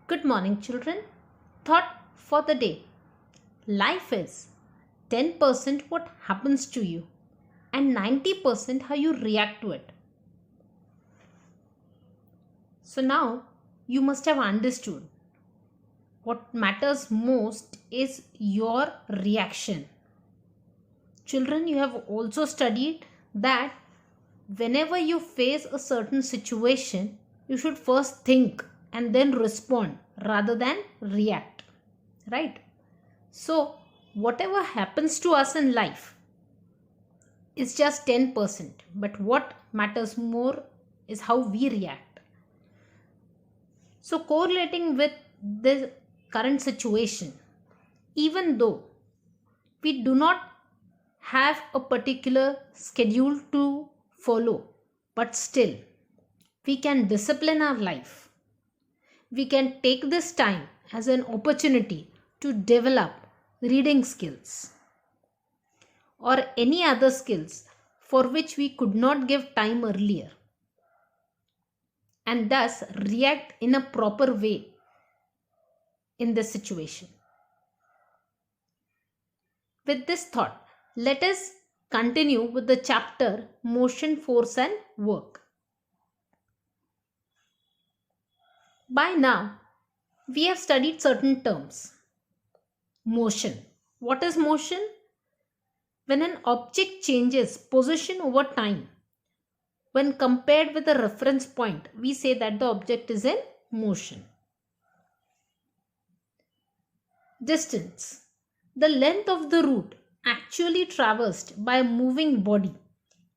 Good morning, children. Thought for the day. Life is 10% what happens to you and 90% how you react to it. So now you must have understood what matters most is your reaction. Children, you have also studied that whenever you face a certain situation, you should first think and then respond rather than react, right? So whatever happens to us in life is just 10%, but what matters more is how we react. So correlating with the current situation, even though we do not have a particular schedule to follow, but still we can discipline our life. We can take this time as an opportunity to develop reading skills or any other skills for which we could not give time earlier, and thus react in a proper way in this situation. With this thought, let us continue with the chapter Motion, Force and Work. By now, we have studied certain terms. Motion. What is motion? When an object changes position over time, when compared with a reference point, we say that the object is in motion. Distance. The length of the route actually traversed by a moving body,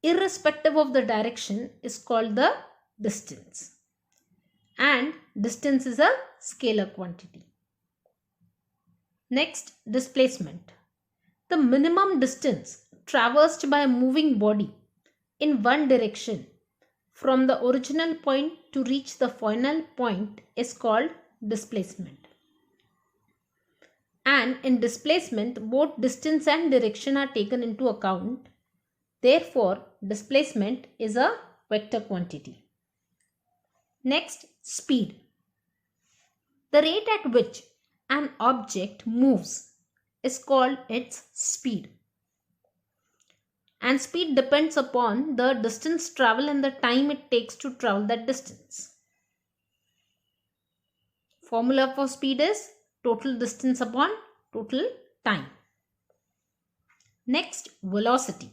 irrespective of the direction, is called the distance. And distance is a scalar quantity. Next, displacement. The minimum distance traversed by a moving body in one direction from the original point to reach the final point is called displacement. And in displacement, both distance and direction are taken into account. Therefore, displacement is a vector quantity. Next, speed. The rate at which an object moves is called its speed. And speed depends upon the distance traveled and the time it takes to travel that distance. Formula for speed is total distance upon total time. Next, velocity.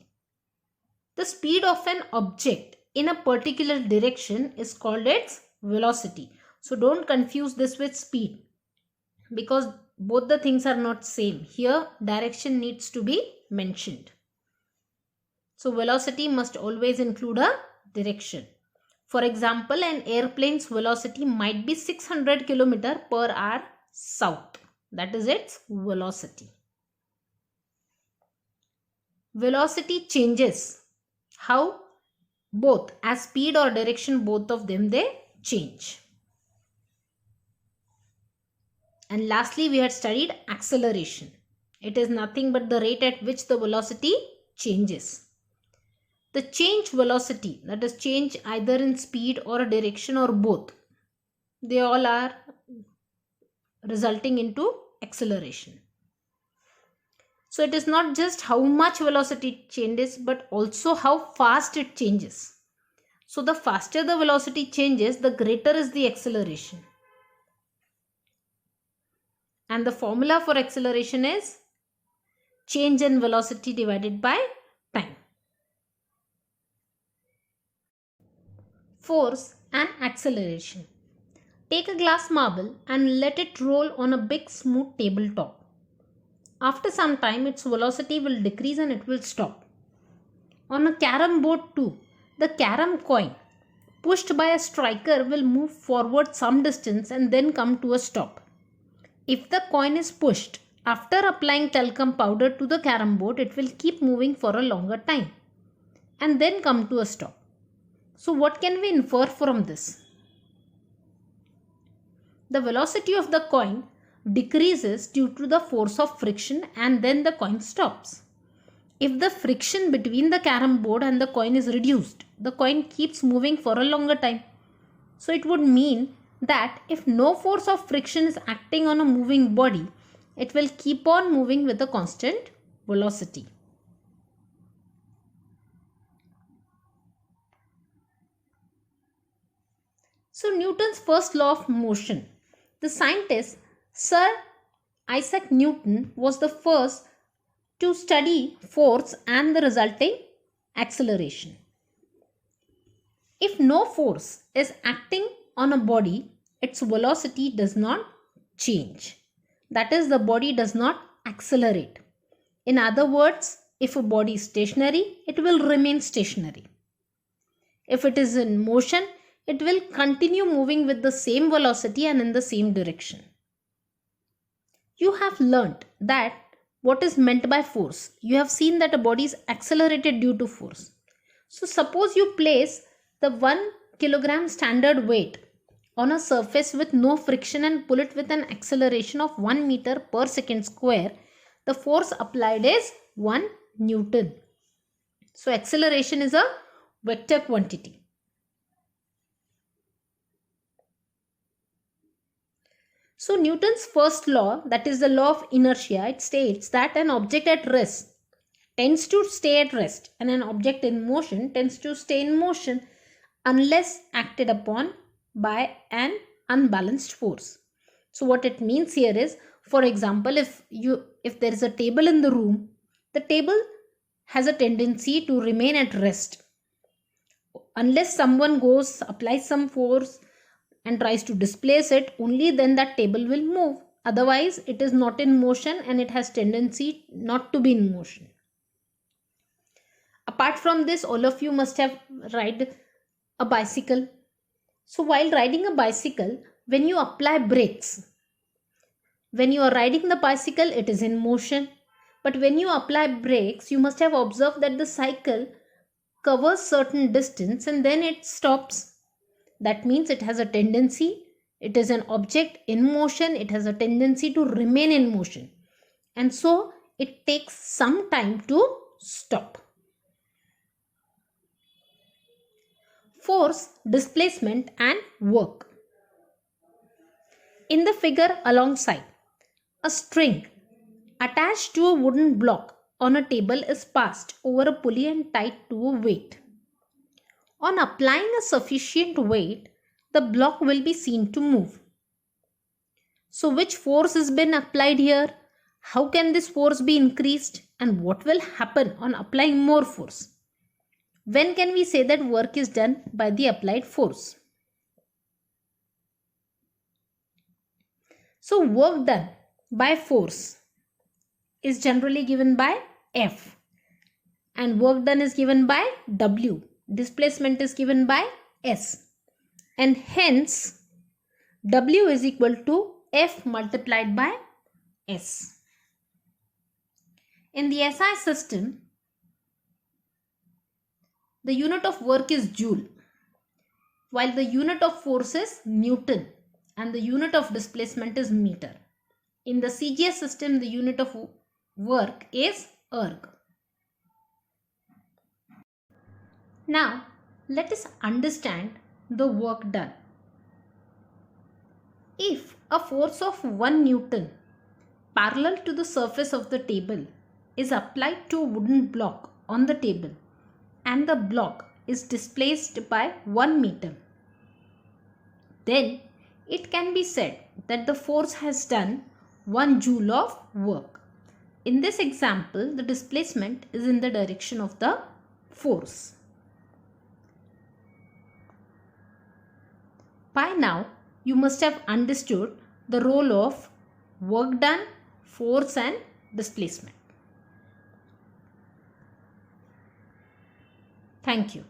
The speed of an object in a particular direction is called its velocity. So don't confuse this with speed, because both the things are not same. Here direction needs to be mentioned. So velocity must always include a direction. For example, an airplane's velocity might be 600 km per hour south. That is its velocity. Velocity changes. How? Both as speed or direction, both of them they change. And lastly, we had studied acceleration. It is nothing but the rate at which the velocity changes. The change velocity, that is change either in speed or direction or both, they all are resulting into acceleration. So it is not just how much velocity changes, but also how fast it changes. So the faster the velocity changes, the greater is the acceleration. And the formula for acceleration is change in velocity divided by time. Force and acceleration. Take a glass marble and let it roll on a big smooth tabletop. After some time, its velocity will decrease and it will stop. On a carom board too, the carom coin pushed by a striker will move forward some distance and then come to a stop. If the coin is pushed after applying talcum powder to the carom board, it will keep moving for a longer time and then come to a stop. So what can we infer from this? The velocity of the coin decreases due to the force of friction and then the coin stops. If the friction between the carom board and the coin is reduced, the coin keeps moving for a longer time. So it would mean that if no force of friction is acting on a moving body, it will keep on moving with a constant velocity. So Newton's first law of motion. The scientist Sir Isaac Newton was the first to study force and the resulting acceleration. If no force is acting on a body, its velocity does not change. That is, the body does not accelerate. In other words, if a body is stationary, it will remain stationary. If it is in motion, it will continue moving with the same velocity and in the same direction. You have learnt that what is meant by force. You have seen that a body is accelerated due to force. So suppose you place the 1 kilogram standard weight on a surface with no friction and pull it with an acceleration of 1 meter per second square. The force applied is 1 Newton. So acceleration is a vector quantity. So Newton's first law, that is the law of inertia, it states that an object at rest tends to stay at rest and an object in motion tends to stay in motion unless acted upon by an unbalanced force. So what it means here is, for example, if there is a table in the room, the table has a tendency to remain at rest unless someone applies some force and tries to displace it. Only then that table will move. Otherwise it is not in motion and it has tendency not to be in motion. Apart from this, all of you must have ride a bicycle. So while riding a bicycle, when you apply brakes, when you are riding the bicycle, it is in motion. But when you apply brakes, you must have observed that the cycle covers certain distance and then it stops. That means it has a tendency, it is an object in motion, it has a tendency to remain in motion. And so it takes some time to stop. Force, displacement and work. In the figure alongside, a string attached to a wooden block on a table is passed over a pulley and tied to a weight. On applying a sufficient weight, the block will be seen to move. So which force has been applied here? How can this force be increased? And what will happen on applying more force? When can we say that work is done by the applied force? So work done by force is generally given by F and work done is given by W. Displacement is given by S and hence W is equal to F multiplied by S. In the SI system, the unit of work is joule, while the unit of force is Newton and the unit of displacement is meter. In the CGS system, the unit of work is erg. Now, let us understand the work done. If a force of 1 Newton parallel to the surface of the table is applied to a wooden block on the table and the block is displaced by 1 meter, then it can be said that the force has done 1 joule of work. In this example, the displacement is in the direction of the force. By now, you must have understood the role of work done, force and displacement. Thank you.